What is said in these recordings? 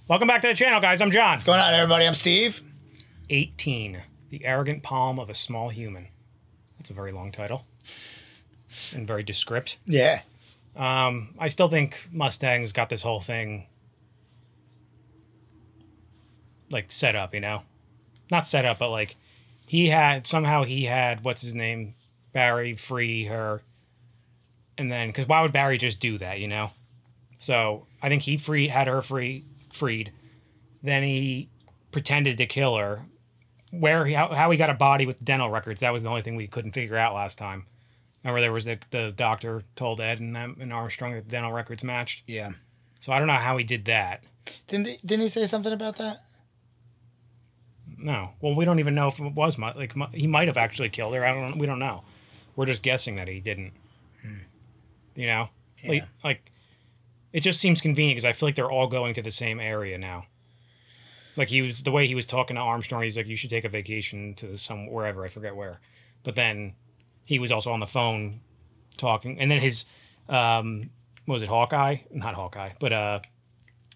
Welcome back to the channel, guys. I'm John. What's going on, everybody? I'm Steve. 18. The Arrogant Palm of a Small Human. That's a very long title. And very descript. Yeah. I still think Mustang's got this whole thing like set up, you know? Not set up, but like somehow he had, what's his name? Barry free her. And then, because why would Barry just do that, you know? So I think he had her freed. Then he pretended to kill her. How he got a body with dental records, that was the only thing we couldn't figure out last time. Remember there was the doctor told Ed and Armstrong that the dental records matched? Yeah. So I don't know how he did that. Didn't he say something about that? No. Well, we don't even know if it was he might have actually killed her. We don't know. We're just guessing that he didn't. You know? Yeah. Like it just seems convenient because I feel like they're all going to the same area now. Like the way he was talking to Armstrong, he's like, you should take a vacation to wherever, I forget where. But then he was also on the phone talking. And then his, what was it, Hawkeye? Not Hawkeye, but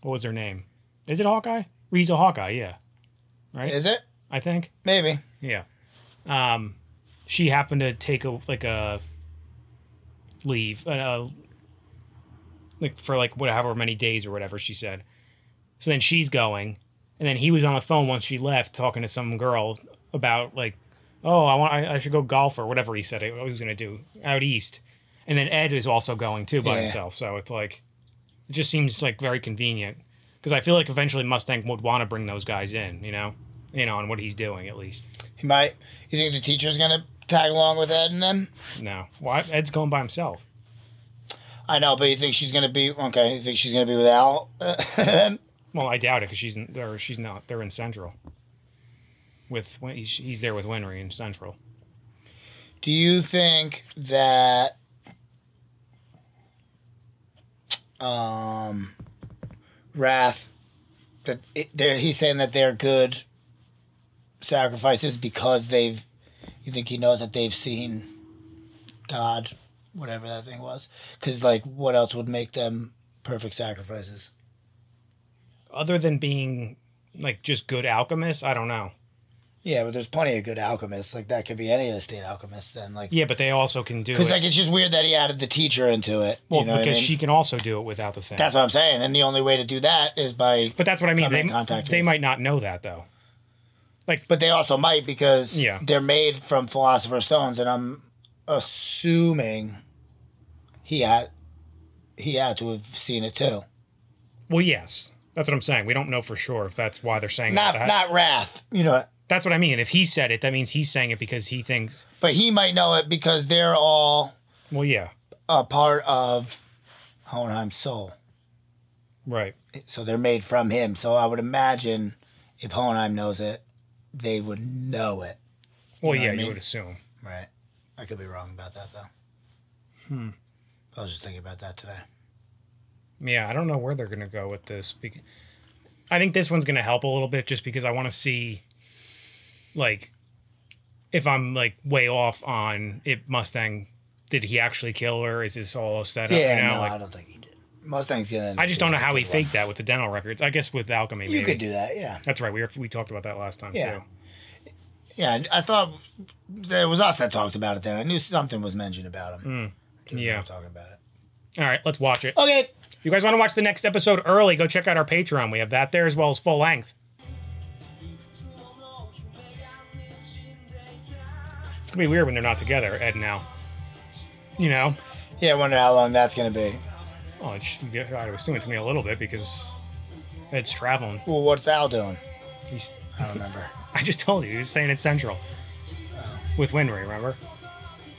what was her name? Is it Hawkeye? Reza Hawkeye, yeah. Right? Is it? I think. Maybe. Yeah. She happened to take a leave, like for like however many days or whatever she said. So then she's going, and then he was on the phone once she left talking to some girl about like, oh, I should go golf or whatever he said he was going to do out east. And then Ed is also going too by himself. So it's like, it just seems like very convenient because I feel like eventually Mustang would want to bring those guys in, you know, and what he's doing at least. He might. You think the teacher's going to tag along with Ed and them? No. Well, Ed's going by himself. I know, but you think she's going to be, okay, you think she's going to be with Al? Well, I doubt it because she's not. They're in Central. He's there with Winry in Central. Do you think that Wrath, he's saying that they're good sacrifices because you think he knows that they've seen God, whatever that thing was? Because, like, what else would make them perfect sacrifices? Other than being, like, just good alchemists, I don't know. Yeah, but there's plenty of good alchemists. Like, that could be any of the state alchemists then. Like, yeah, but they also can do it. Because, like, it's just weird that he added the teacher into it. Well, you know because what I mean? she can also do it without the thing. That's what I'm saying. And the only way to do that is by But that's what I mean. They with. might not know that, though. But they also might because Yeah. they're made from Philosopher's Stones, and I'm assuming he had to have seen it too. Well, yes. That's what I'm saying. We don't know for sure if that's why they're saying that. Not Wrath. You know. That's what I mean. If he said it, that means he's saying it because he thinks... But he might know it because they're all... Well, yeah. A part of Hohenheim's soul. Right. So they're made from him. So I would imagine if Hohenheim knows it, they would know it. Well, yeah, I mean? you would assume. Right. I could be wrong about that, though. I was just thinking about that today. Yeah, I don't know where they're going to go with this. I think this one's going to help a little bit just because I want to see, like, if I'm, like, way off on it, Mustang, did he actually kill her? Is this all set up? Yeah, you know? no, Like, I don't think he did. Mustang's going to... I just don't know how he faked that with the dental records. I guess with alchemy, maybe. You could do that, yeah. That's right. We talked about that last time, too. Yeah, I thought it was us that talked about it then. I knew something was mentioned about him. Yeah. Talking about it. All right, let's watch it. Okay. If you guys want to watch the next episode early, go check out our Patreon. We have that there as well as full length. It's going to be weird when they're not together, Ed and Al. You know? Yeah, I wonder how long that's going to be. Oh, I assume it's going to be a little bit because Ed's traveling. Well, what's Al doing? I don't remember. I just told you. He was staying in Central. With Winry, remember?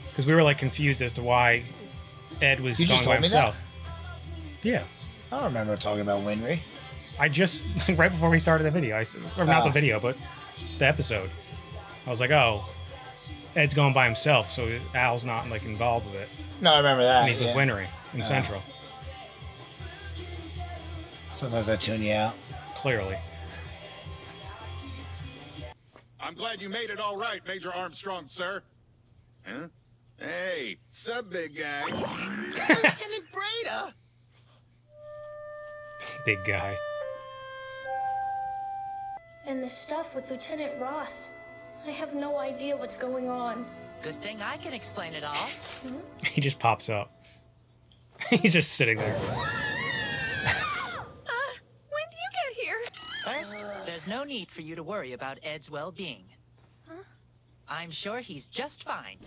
Because we were, like, confused as to why Ed was going by himself. Yeah. I don't remember talking about Winry. I just, right before we started the video, or not the video, but the episode, I was like, oh, Ed's going by himself, so Al's not, like, involved with it. No, I remember that. And he's with Winry in Central. Sometimes I tune you out. Clearly. I'm glad you made it all right, Major Armstrong, sir. Huh? Hey, sup, big guy? Lieutenant Breda! Big guy. And the stuff with Lieutenant Ross. I have no idea what's going on. Good thing I can explain it all. He just pops up. He's just sitting there. When did you get here? First, there's no need for you to worry about Ed's well-being. I'm sure he's just fine.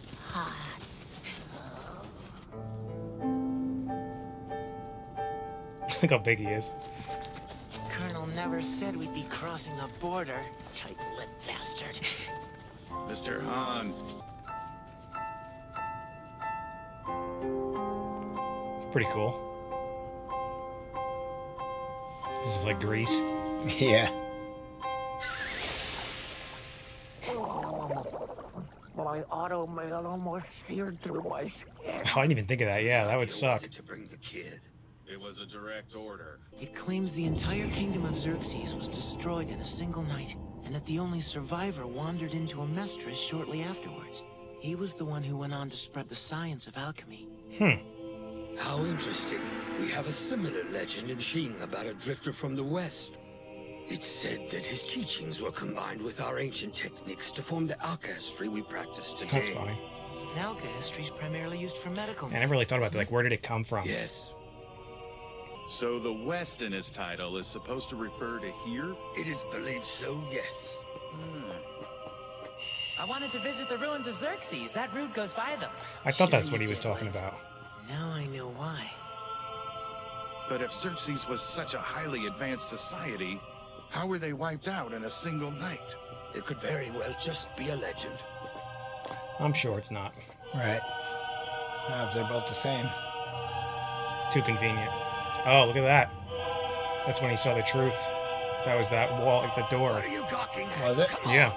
Look how big he is. Colonel never said we'd be crossing the border. Tight-lipped bastard. Mr. Han. Pretty cool. This is like Grease. Yeah. My automobile almost seared through my skin. Oh, I didn't even think of that. Yeah, that would suck. To bring the kid. It was a direct order. It claims the entire kingdom of Xerxes was destroyed in a single night, and that the only survivor wandered into a mistress shortly afterwards. He was the one who went on to spread the science of alchemy. How interesting. We have a similar legend in Xing about a drifter from the west. It's said that his teachings were combined with our ancient techniques to form the alchemy we practice today. That's funny. Alchemy is primarily used for medical. I never really thought about that. Like, where did it come from? Yes, So the West in his title is supposed to refer to here? it is believed so, yes. I wanted to visit the ruins of Xerxes. That route goes by them. I thought that's what he was talking about. Now I know why. But if Xerxes was such a highly advanced society, how were they wiped out in a single night? It could very well just be a legend. I'm sure it's not. Right. Not if they're both the same. Too convenient. Oh, look at that. That's when he saw the truth. That was that wall at the door. What are you gawking at? Was it? Come on. Yeah.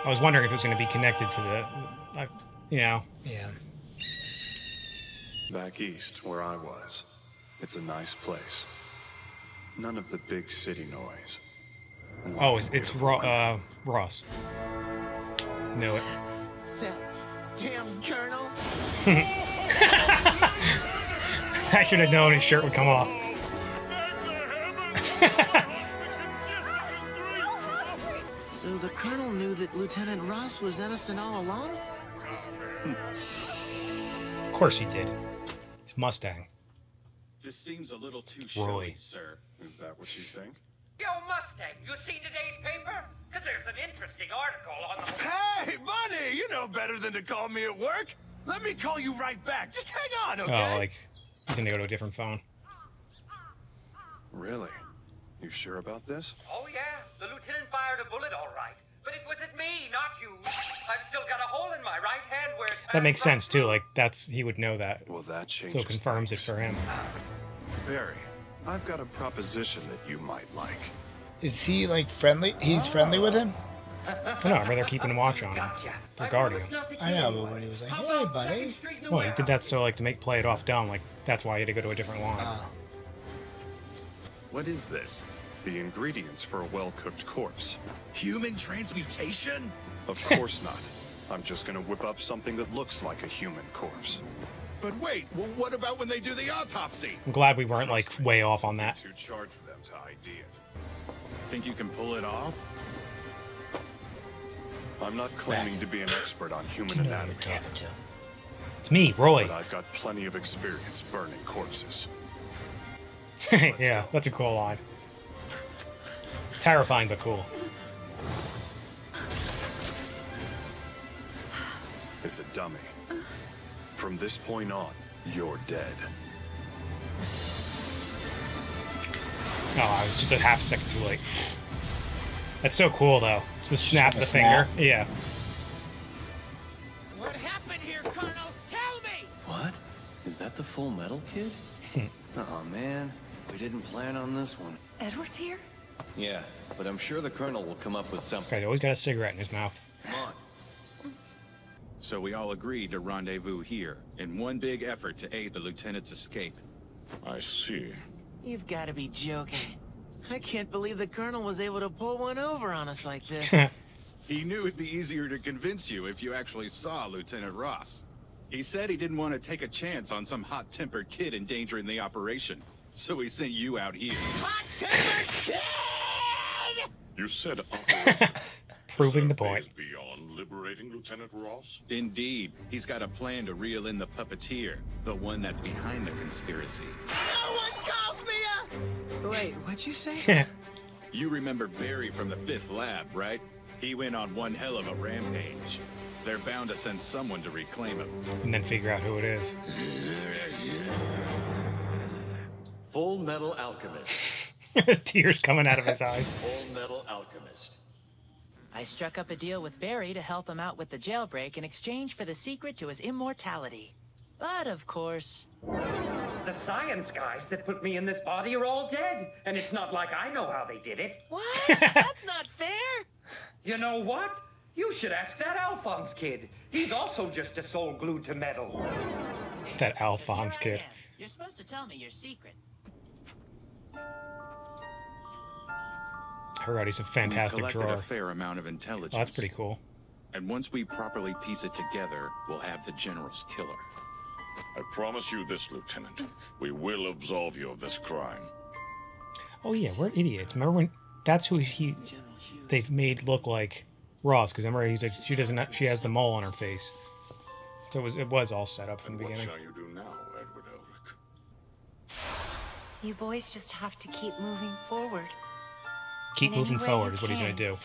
I was wondering if it was going to be connected to the, you know. Yeah. Back east, where I was. It's a nice place. None of the big city noise. And Oh, lots of it's beautiful women. Ross. Knew it. That damn colonel. I should have known his shirt would come off. So the colonel knew that Lieutenant Ross was innocent all along? Of course he did. His Mustang. This seems a little too Roy. showy, sir. Is that what you think? Yo, Mustang, you seen today's paper? Because there's an interesting article on the... Hey, buddy, you know better than to call me at work. Let me call you right back. Just hang on, okay? Oh, like, he's going to go to a different phone. Really? You sure about this? Oh, yeah, the lieutenant fired a bullet all right. But it was at me, not you. I've still got a hole in my right hand where it That makes passed sense, too. Like, he would know that. Well, that changes So it confirms it things. for him. Barry, I've got a proposition that you might like. Is he like friendly? He's friendly with him? I know, I remember they're keeping watch on him. Gotcha. They're I guarding promise him. not to I kill know, anyone. but when he was like, How hey, about buddy. 2nd Street in the Well, he did that warehouse? so, like, to play it off dumb. Like, that's why he had to go to a different line. What is this? The ingredients for a well-cooked corpse. Human transmutation? Of course not. I'm just gonna whip up something that looks like a human corpse. But wait, what about when they do the autopsy? I'm glad we weren't, like, way off on that. Too charged for them to ID it. Think you can pull it off? I'm not claiming to be an expert on human You know who anatomy, you're talking to. It's me, Roy. but I've got plenty of experience burning corpses. Yeah, that's a cool line. Terrifying, but cool. It's a dummy. From this point on, you're dead. Oh, I was just a half second too late. That's so cool, though. It's the snap of the snap. finger. Yeah. What happened here, Colonel? Tell me! What? Is that the Full Metal Kid? Oh man, we didn't plan on this one. Edward's here? Yeah, but I'm sure the Colonel will come up with This something. guy's always got a cigarette in his mouth. Come on. So we all agreed to rendezvous here, in one big effort to aid the lieutenant's escape. I see. You've got to be joking. I can't believe the colonel was able to pull one over on us like this. He knew it'd be easier to convince you if you actually saw Lieutenant Ross. He said he didn't want to take a chance on some hot-tempered kid endangering the operation. So he sent you out here. Hot-tempered kid! You said operation. Proving the point. Beyond liberating Lieutenant Ross? Indeed. He's got a plan to reel in the puppeteer, the one that's behind the conspiracy. No one calls me a... Wait, what'd you say? You remember Barry from the 5th lab, right? He went on one hell of a rampage. They're bound to send someone to reclaim him. And then figure out who it is. Full Metal Alchemist. Tears coming out of his eyes. Full Metal Alchemist. I struck up a deal with Barry to help him out with the jailbreak in exchange for the secret to his immortality. But, of course... The science guys that put me in this body are all dead, and it's not like I know how they did it. What? That's not fair! You know what? You should ask that Alphonse kid. He's also just a soul glued to metal. That Alphonse So kid. You're supposed to tell me your secret. I heard he's a fantastic We've collected drawer. a fair amount of intelligence. Oh, that's pretty cool. And once we properly piece it together, we'll have the General's killer. I promise you this, Lieutenant. We will absolve you of this crime. Oh yeah, we're idiots. Remember when that's who they've made look like Ross? Because remember he's like she has the mole on her face. So it was all set up from the beginning. What shall you do now, Edward Elric? You boys just have to keep moving forward. Keep In any moving way forward you is what he's gonna can. do.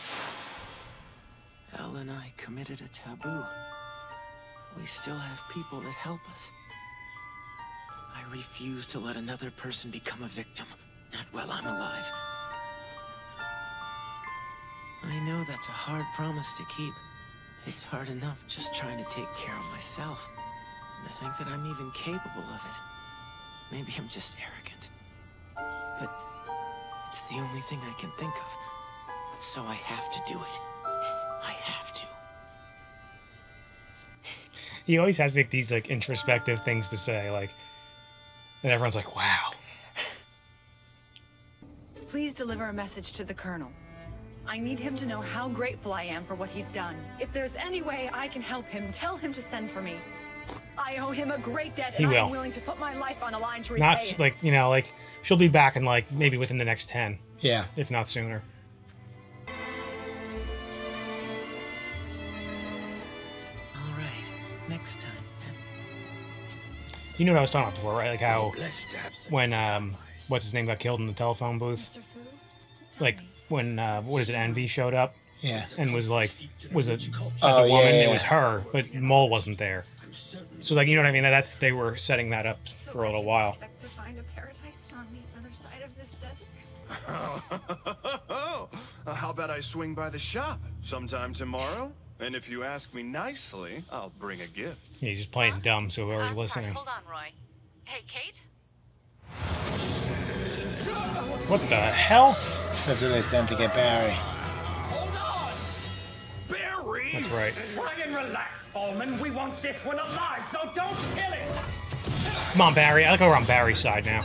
Elle and I committed a taboo. We still have people that help us. I refuse to let another person become a victim, not while I'm alive. I know that's a hard promise to keep. It's hard enough just trying to take care of myself. And to think that I'm even capable of it. Maybe I'm just arrogant. But it's the only thing I can think of. So I have to do it. I have to. He always has like these like introspective things to say, like, and everyone's like, "Wow." Please deliver a message to the Colonel. I need him to know how grateful I am for what he's done. If there's any way I can help him, tell him to send for me. I owe him a great debt, He and will. I'm willing to put my life on a line to repay Not it. like like she'll be back in like maybe within the next 10. Yeah. If not sooner. All right, next time. You knew what I was talking about before, right? Like how Blessed to have such when what's his name got killed in the telephone booth. Like when what is it? Envy showed up. Yeah. And was like as a Oh, woman, yeah, it yeah. was her, but Mole wasn't there. So like you know what I mean? That's they were setting that up for a little while. Expect to find a paradise on the other side of this desert. How about I swing by the shop sometime tomorrow? And if you ask me nicely, I'll bring a gift. Yeah, he's just playing dumb, so whoever's listening. Hold on, Roy. Hey, Kate? What the hell? That's what they sent to get Barry. Barry! That's right. Try and relax, Bowman. We want this one alive, so don't kill it. Come on, Barry. I like how we're on Barry's side now.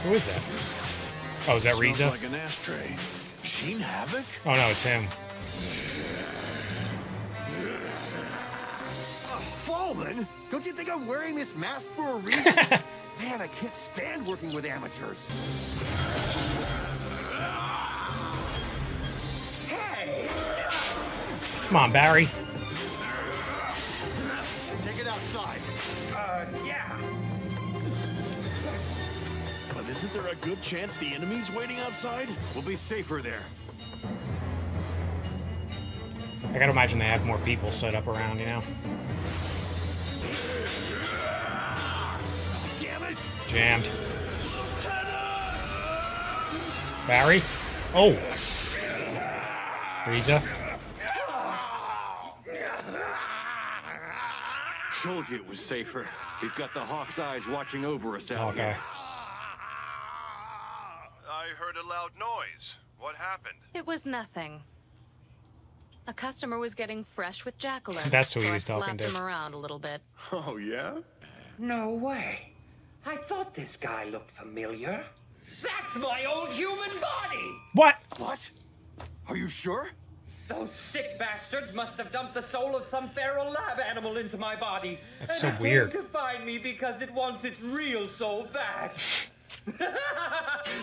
Who is that? Oh, is that Smells Riza? like an ashtray. Sheen Havoc? Oh no, it's him. Fallman, don't you think I'm wearing this mask for a reason? Man, I can't stand working with amateurs. Hey! Come on, Barry. Take it outside. Yeah. But isn't there a good chance the enemy's waiting outside? We'll be safer there. I gotta imagine they have more people set up around, you know? Damn it! Jammed. Barry? Oh! Riza? Told you it was safer. We've got the Hawk's eyes watching over us out Okay. here. I heard a loud noise. What happened? It was nothing. A customer was getting fresh with Jacqueline. That's who he so was I talking slapped to. him around a little bit. Oh, yeah? No way. I thought this guy looked familiar. That's my old human body! What? What? Are you sure? Those sick bastards must have dumped the soul of some feral lab animal into my body. That's and so weird. Came to find me because it wants its real soul back.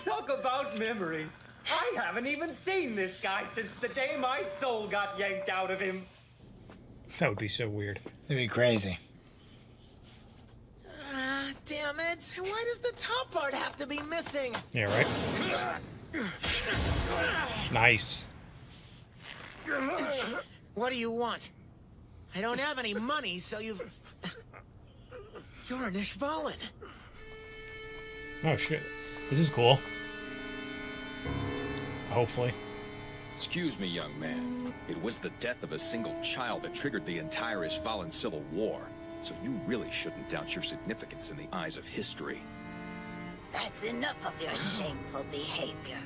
Talk about memories. I haven't even seen this guy since the day my soul got yanked out of him. That would be so weird. It'd be crazy. Damn it! Why does the top part have to be missing? Yeah, right? Nice. What do you want? I don't have any money, so you're an Ishvalan. Oh, shit. This is cool. Hopefully. Excuse me, young man. It was the death of a single child that triggered the entire Ishvalan civil war. So you really shouldn't doubt your significance in the eyes of history. That's enough of your shameful behavior.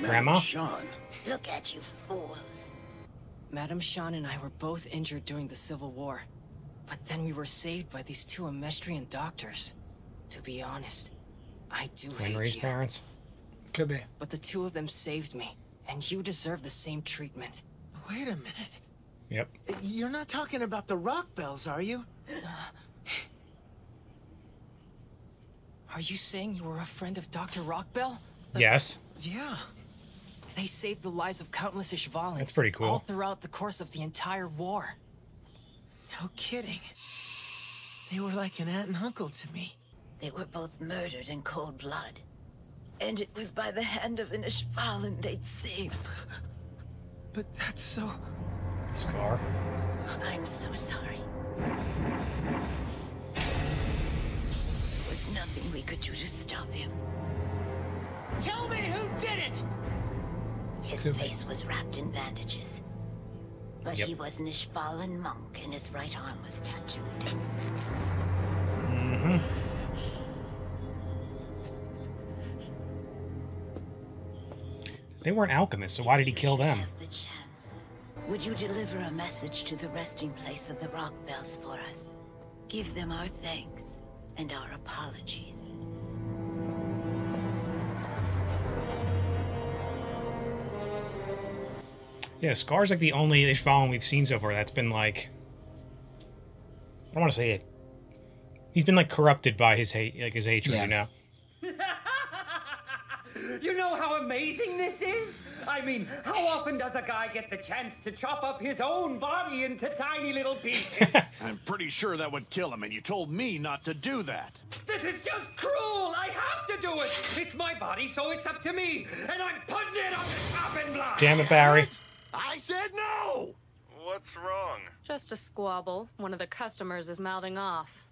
Grandma? Madam Shan. Look at you fools. Madam Shan and I were both injured during the Civil War. But then we were saved by these two Amestrian doctors. To be honest, I do hate Henry's you. parents? Could be. But the two of them saved me, and you deserve the same treatment. Wait a minute. Yep. You're not talking about the rock bells, are you? Are you saying you were a friend of Dr. Rockbell? Yes. Yeah. They saved the lives of countless Ishvalans. That's pretty cool. All throughout the course of the entire war. No kidding. They were like an aunt and uncle to me. They were both murdered in cold blood. And it was by the hand of an Ishvalan they'd saved. But that's so... Scar. I'm so sorry. There was nothing we could do to stop him. Tell me who did it! His face was wrapped in bandages. But he was an Ishvalan monk and his right arm was tattooed. Mm-hmm. They weren't alchemists, so why did he kill them? Would you deliver a message to the resting place of the rock bells for us? Give them our thanks and our apologies. Yeah, Scar's like the only Ishvalan we've seen so far that's been like... I don't want to say it. He's been like corrupted by his hate, like his hatred, you know? You know how amazing this is? I mean, how often does a guy get the chance to chop up his own body into tiny little pieces? I'm pretty sure that would kill him, and you told me not to do that. This is just cruel! I have to do it! It's my body, so it's up to me! And I'm putting it on the chopping block! Damn it, Barry. I said no! What's wrong? Just a squabble. One of the customers is mouthing off.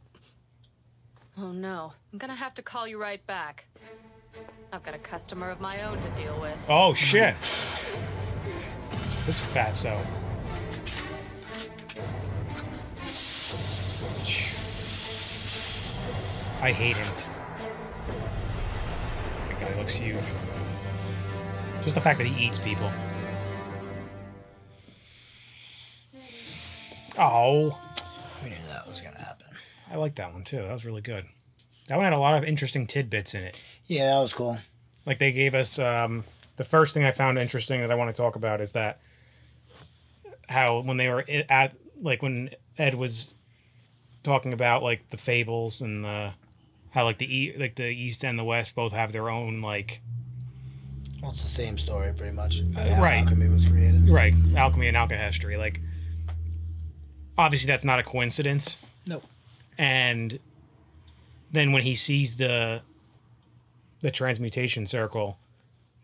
Oh no, I'm gonna have to call you right back. I've got a customer of my own to deal with. Oh, shit. This fatso. I hate him. That guy looks huge. Just the fact that he eats people. Oh. We knew that was gonna happen. I like that one too. That was really good. That one had a lot of interesting tidbits in it. Yeah, that was cool. Like they gave us the first thing I found interesting that I want to talk about is that how when they were at like when Ed was talking about like the fables and the how like the East and the West both have their own like Well, it's the same story pretty much. How right. alchemy was created. Right. Alchemy and alchemy. Like obviously that's not a coincidence. Nope. And then when he sees the transmutation circle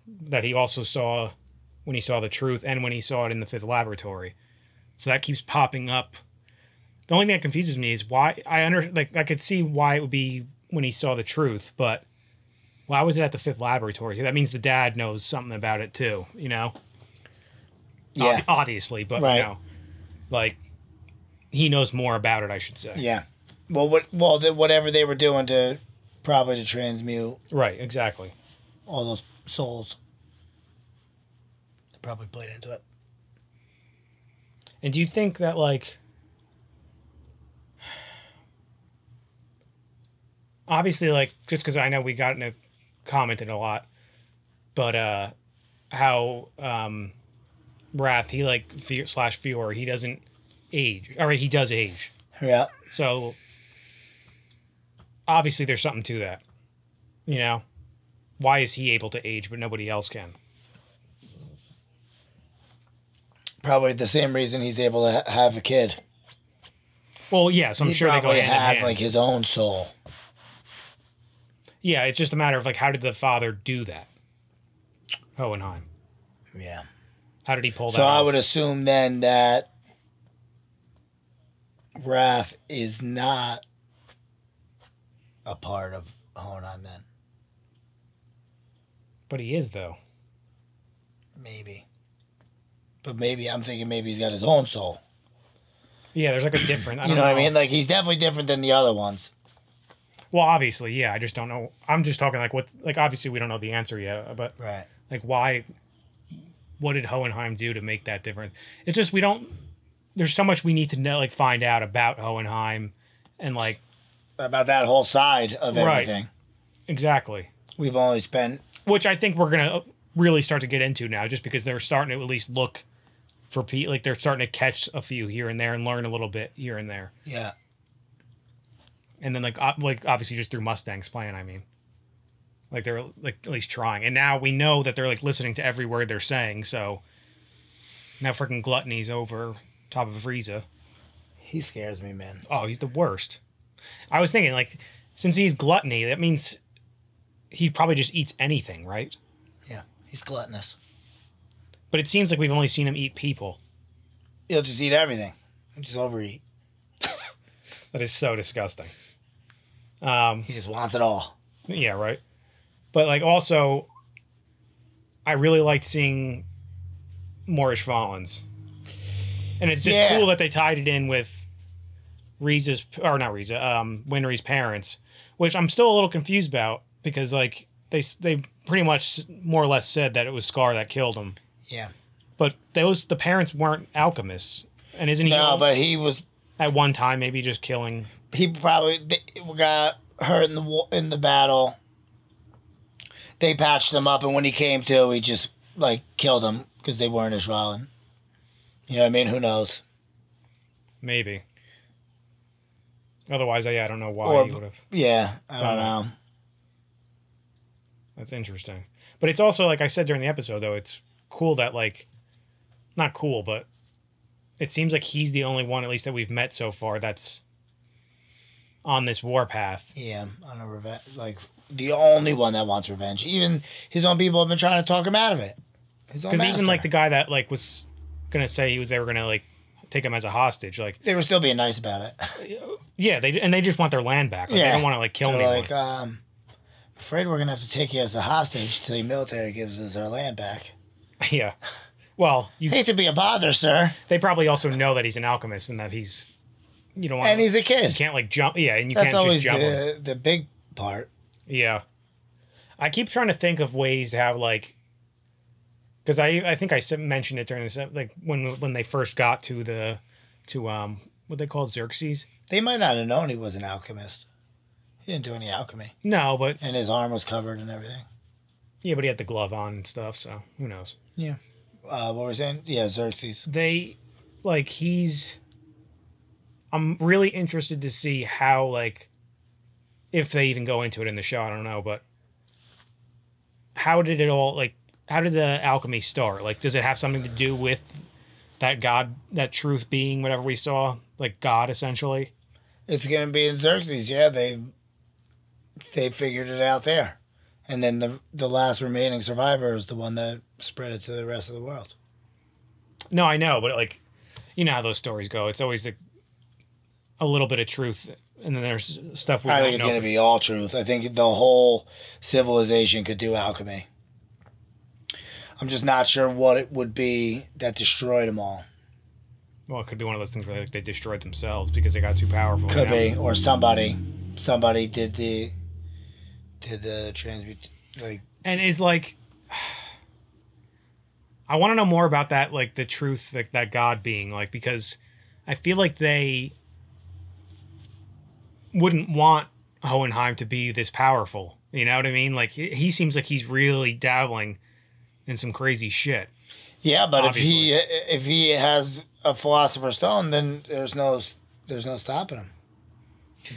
that he also saw when he saw the truth and when he saw it in the fifth laboratory. So that keeps popping up. The only thing that confuses me is why I could see why it would be when he saw the truth, but why was it at the fifth laboratory? That means the dad knows something about it too, you know? Yeah. Obviously, but right. you know, like he knows more about it, I should say. Yeah. Well, whatever they were doing to transmute. Right, exactly. All those souls. They probably played into it. And do you think that, like, obviously, like, just because I know we got in a commented a lot, but how Wrath, he like slash Fior, he doesn't age. Or he does age. Yeah. So obviously there's something to that. You know? Why is he able to age but nobody else can? Probably the same reason he's able to have a kid. Well, yeah, so I'm sure they go hand in has hand. like his own soul. Yeah, it's just a matter of like, how did the father do that? Hohenheim. Yeah. How did he pull that So I off? would assume then that Wrath is not a part of Hohenheim then. But he is, though. Maybe. But maybe, I'm thinking maybe he's got his own soul. Yeah, there's like a different... I You don't know what I mean? Like, he's definitely different than the other ones. Well, obviously, yeah. I just don't know. I'm just talking like what... Like, obviously, we don't know the answer yet. But, right. Like, why... What did Hohenheim do to make that difference? It's just we don't... There's so much we need to know, like, find out about Hohenheim and, like... About that whole side of everything. Exactly. We've only spent... Which I think we're going to really start to get into now, just because they're starting to at least look for people. Like, they're starting to catch a few here and there and learn a little bit here and there. Yeah. And then, like obviously just through Mustang's plan, I mean. Like, they're, like, at least trying. And now we know that they're, like, listening to every word they're saying, so... Now freaking Gluttony's over top of Frieza. He scares me, man. Oh, he's the worst. I was thinking, like, since he's Gluttony, that means he probably just eats anything, right? Yeah, he's gluttonous. But it seems like we've only seen him eat people. He'll just eat everything. He'll just overeat. That is so disgusting. He just wants it all. Yeah, right. But, like, also, I really liked seeing Moorish Fallons. And it's just cool that they tied it in with Rieza's, or not Rieza, Winry's parents, which I'm still a little confused about because, like, they pretty much more or less said that it was Scar that killed him. Yeah. But the parents weren't alchemists. And isn't he? No, but he was... At one time, maybe just killing... He probably got hurt in the battle. They patched him up, and when he came to, he just, like, killed him because they weren't Ishvalan. You know what I mean? Who knows? Maybe. Otherwise, I don't know why he would have. Yeah, I don't know. That's interesting. But it's also, like I said during the episode, though, it's cool that, like, not cool, but it seems like he's the only one, at least that we've met so far, that's on this warpath. Yeah, on a revenge. Like, the only one that wants revenge. Even his own people have been trying to talk him out of it. Because even, like, the guy that, like, was going to say they were going to, like, take him as a hostage, like... They were still being nice about it. Yeah, they just want their land back. Like, yeah. They don't want to, like, kill anyone. Like, I'm afraid we're going to have to take you as a hostage till the military gives us our land back. Yeah. Well, you... Hate to be a bother, sir. They probably also know that he's an alchemist and that he's... You don't want... And he's a kid. You can't, like, jump... Yeah, and you That's can't always just jump him. the big part. Yeah. I keep trying to think of ways to have, like... Because I think I mentioned it during this, like, when they first got to what they called Xerxes. They might not have known he was an alchemist. He didn't do any alchemy. No, but... And his arm was covered and everything. Yeah, but he had the glove on and stuff, so who knows? Yeah. What were we saying? Yeah, Xerxes. They, like, he's... I'm really interested to see how, like, if they even go into it in the show, I don't know, but how did it all, like, how did the alchemy start? Like, does it have something to do with that God, that truth being whatever we saw? Like, God, essentially? It's going to be in Xerxes, yeah. They figured it out there. And then the last remaining survivor is the one that spread it to the rest of the world. No, I know, but, like, you know how those stories go. It's always a little bit of truth, and then there's stuff we don't know. I think it's going to be all truth. I think the whole civilization could do alchemy. I'm just not sure what it would be that destroyed them all. Well, it could be one of those things where, like, they destroyed themselves because they got too powerful. Could be, or somebody did the transmute, like. And is, like, I want to know more about that, like, the truth, like, that God being, like, because I feel like they wouldn't want Hohenheim to be this powerful. You know what I mean? Like, he seems like he's really dabbling in some crazy shit. Yeah, but obviously. if he has a Philosopher's Stone, then there's no stopping him.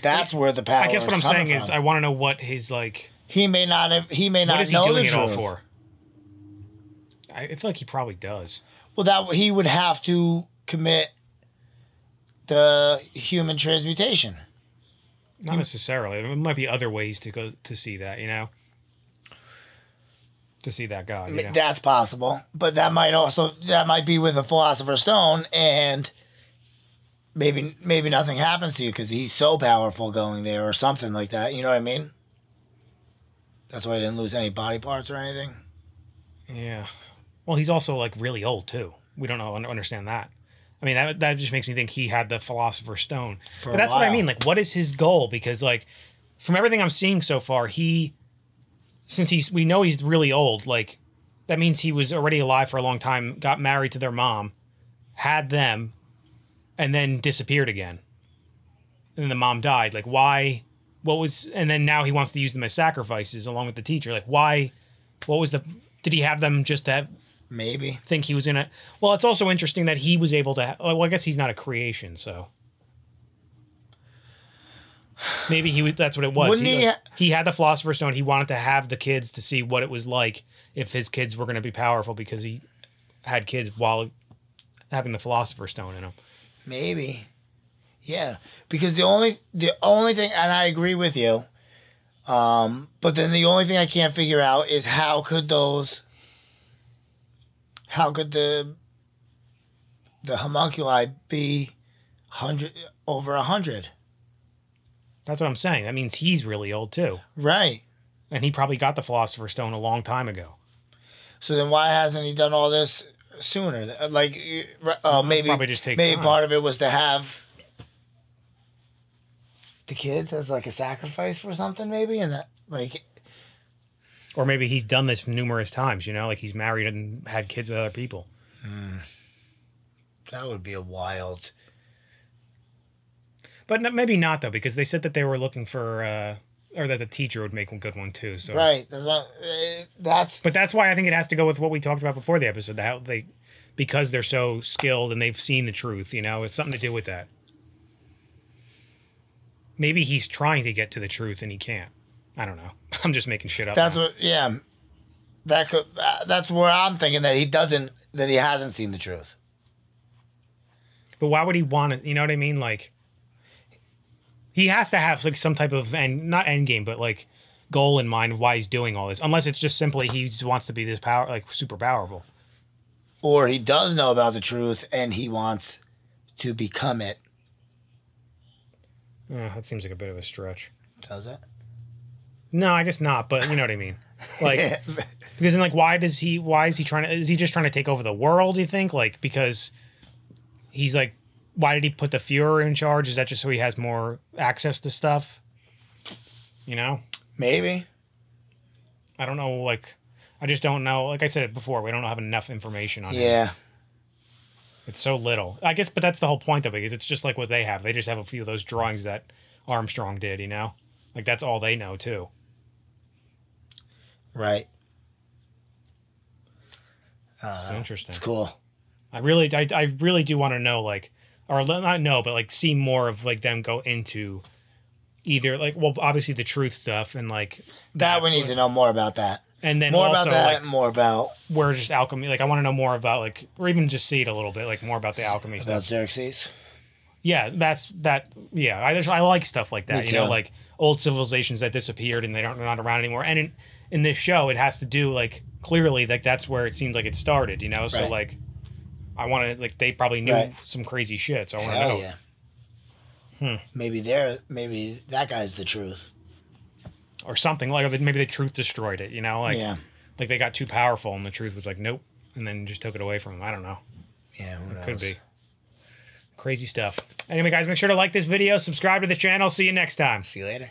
That's where the power. I guess what I'm saying is, from. I want to know what his like. He may not have. He may not What is he know doing the it all truth. for? I feel like he probably does. Well, that he would have to commit the human transmutation. Not necessarily. There might be other ways to go to see that. You know, to see that God. You know? That's possible, but that might be with a Philosopher's Stone, and maybe nothing happens to you because he's so powerful going there or something like that. You know what I mean? That's why I didn't lose any body parts or anything. Yeah. Well, he's also like really old too. We don't understand that. I mean, that just makes me think he had the Philosopher's Stone. For but a that's what I while. mean. Like, what is his goal? Because like, from everything I'm seeing so far, we know he's really old. Like, that means he was already alive for a long time. Got married to their mom, had them, and then disappeared again. And then the mom died. Like, why? What was? And then now he wants to use them as sacrifices along with the teacher. Like, why? What was the? Did he have them just to have, maybe think he was in it? Well, it's also interesting that he was able to. Well, I guess he's not a creation, so maybe he was. That's what it was. Wouldn't He had the Philosopher's Stone. He wanted to have the kids to see what it was like if his kids were going to be powerful because he had kids while having the Philosopher's Stone in him. Maybe, yeah. Because the only thing, and I agree with you. But then the only thing I can't figure out is how could the homunculi be over 100? That's what I'm saying. That means he's really old too. Right. And he probably got the Philosopher's Stone a long time ago. So then why hasn't he done all this sooner? Like, maybe probably just takes maybe time. part of it was to have the kids as like a sacrifice for something, maybe, and that like. Or maybe he's done this numerous times, you know, like he's married and had kids with other people. That would be a wild. But maybe not, though, because they said that they were looking for, or that the teacher would make a good one, too. So. Right. But that's why I think it has to go with what we talked about before the episode, how because they're so skilled and they've seen the truth, you know, it's something to do with that. Maybe he's trying to get to the truth and he can't. I don't know. I'm just making shit up. That's now. what. Yeah. That's where I'm thinking that he hasn't seen the truth. But why would he want it? You know what I mean? Like, he has to have like some type of not end game, but like goal in mind of why he's doing all this. Unless it's just simply he just wants to be this super powerful. Or he does know about the truth and he wants to become it. That seems like a bit of a stretch. Does it? No, I guess not. But you know what I mean. Like, because then, like, why is he trying to? Is he just trying to take over the world? You think, like, because he's like, why did he put the Fuhrer in charge? Is that just so he has more access to stuff? You know, maybe. I don't know. Like, I just don't know. Like I said before, we don't have enough information on it. Yeah. It's so little. I guess, but that's the whole point, though, because it's just like what they have. They just have a few of those drawings that Armstrong did, you know? Like, that's all they know, too. Right. It's interesting. It's cool. I really do want to know, like, or not know, but, like, see more of, like, them go into either, like, well, obviously the truth stuff and, like... That we need to know more about that. And then more also, about that, like, and more about where just alchemy. Like, I want to know more about, like, or even just see it a little bit, like, more about the alchemy about stuff. Xerxes. Yeah, Yeah, I like stuff like that. Me You know, too. like old civilizations that disappeared and they're not around anymore. And in this show, it has to do like clearly like that's where it seemed like it started. You know, so Right. like I want to like they probably knew Right. some crazy shit. So I want to Hell know. yeah. Maybe that guy's the truth. Or something like maybe the truth destroyed it. You know, like Yeah. like they got too powerful and the truth was like nope, and then just took it away from them. I don't know. Yeah, who knows? Could be. Crazy stuff. Anyway, guys, make sure to like this video, subscribe to the channel. See you next time. See you later.